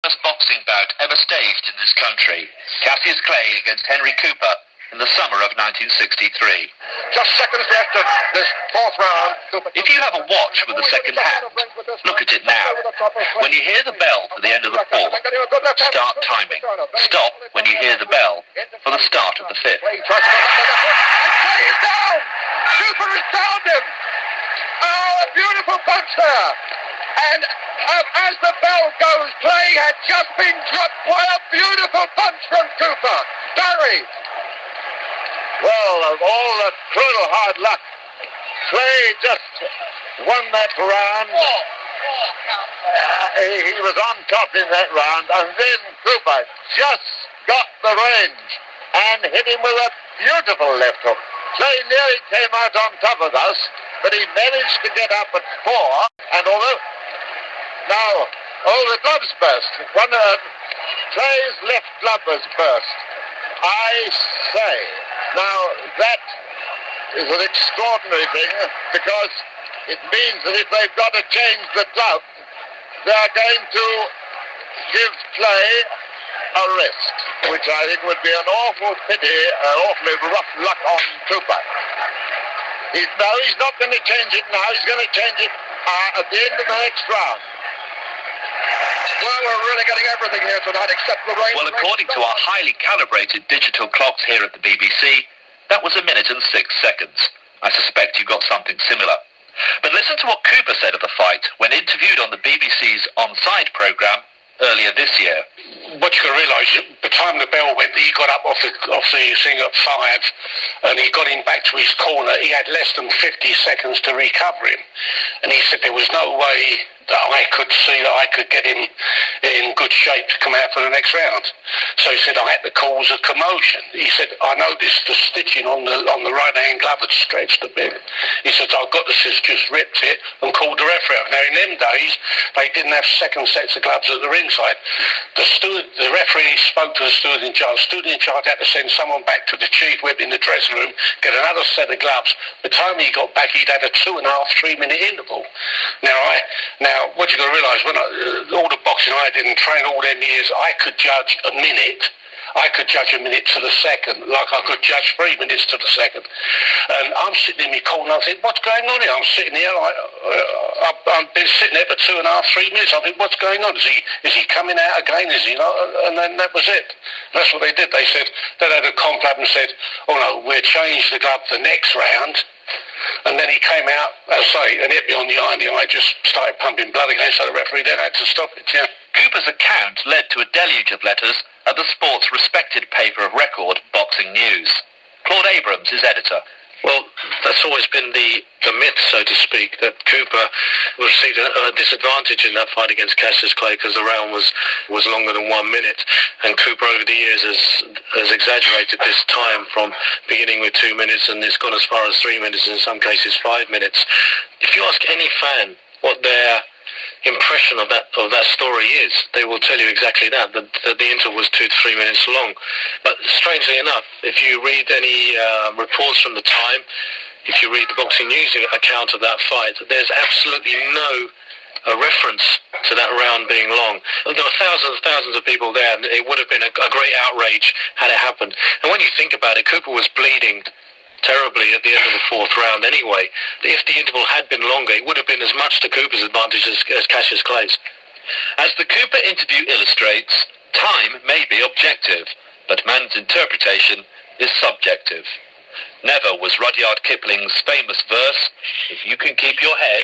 First boxing bout ever staged in this country. Cassius Clay against Henry Cooper in the summer of 1963. Just seconds left of this fourth round. If you have a watch with a second hand, look at it now. When you hear the bell for the end of the fourth, start timing. Stop when you hear the bell for the start of the fifth. Clay is down! Cooper has downed him! Oh, a beautiful punch there! And as the bell goes, Clay had just been dropped by a beautiful punch from Cooper. Barry! Well, of all the brutal hard luck, Clay just won that round. He was on top in that round, and then Cooper just got the range and hit him with a beautiful left hook. Clay nearly came out on top of us, but he managed to get up at 4, and although... Now, the gloves burst. Clay's left glove was burst. I say, now that is an extraordinary thing, because it means that if they've got to change the glove, they're going to give Clay a rest, which I think would be an awful pity, awfully rough luck on Cooper. He's not going to change it now. He's going to change it at the end of the next round. Well, we're really getting everything here tonight except the rain. Well, according to our highly calibrated digital clocks here at the BBC, that was 1 minute and 6 seconds. I suspect you got something similar. But listen to what Cooper said of the fight when interviewed on the BBC's On-Side programme earlier this year. What you can realise, by the time the bell went, he got up off the thing at 5, and he got him back to his corner. He had less than 50 seconds to recover him, and he said there was no way that I could see that I could get him in good shape to come out for the next round. So he said I had to cause a commotion. He said I noticed the stitching on the right hand glove had stretched a bit. He said I've got to just ripped it and called the referee out. Now in them days they didn't have second sets of gloves at the ringside. The referee spoke to the steward in charge. The steward in charge had to send someone back to the chief whip in the dressing room, get another set of gloves. By the time he got back, he'd had a 2.5, 3 minute interval. Now, what you got to realise, when all the boxing I did and trained all them years, I could judge a minute. I could judge a minute to the second, like I could judge 3 minutes to the second. And I'm sitting in my corner, I think, what's going on here? I'm sitting here, I've been sitting there for 2.5, 3 minutes. I think, what's going on? Is he coming out again? Is he not? And then that was it. That's what they did. They said, they had a confab and said, oh no, we'll change the glove the next round. And then he came out, as I say, and hit me on the eye, and the eye just started pumping blood again, so the referee then had to stop it, yeah. Cooper's account led to a deluge of letters at the sport's respected paper of record, Boxing News. Claude Abrams is editor. Well, that's always been the myth, so to speak, that Cooper received a disadvantage in that fight against Cassius Clay because the round was longer than 1 minute, and Cooper over the years has exaggerated this time from beginning with 2 minutes, and it's gone as far as 3 minutes, in some cases 5 minutes. If you ask any fan what their impression of that story is, they will tell you exactly that the interval was 2 to 3 minutes long. But strangely enough, if you read any reports from the time, if you read the Boxing News account of that fight, there's absolutely no reference to that round being long. There were thousands of people there, and it would have been a great outrage had it happened. And when you think about it, Cooper was bleeding terribly at the end of the fourth round anyway. If the interval had been longer, it would have been as much to Cooper's advantage as Cassius Clay's. As the Cooper interview illustrates, time may be objective, but man's interpretation is subjective. Never was Rudyard Kipling's famous verse, "If you can keep your head..."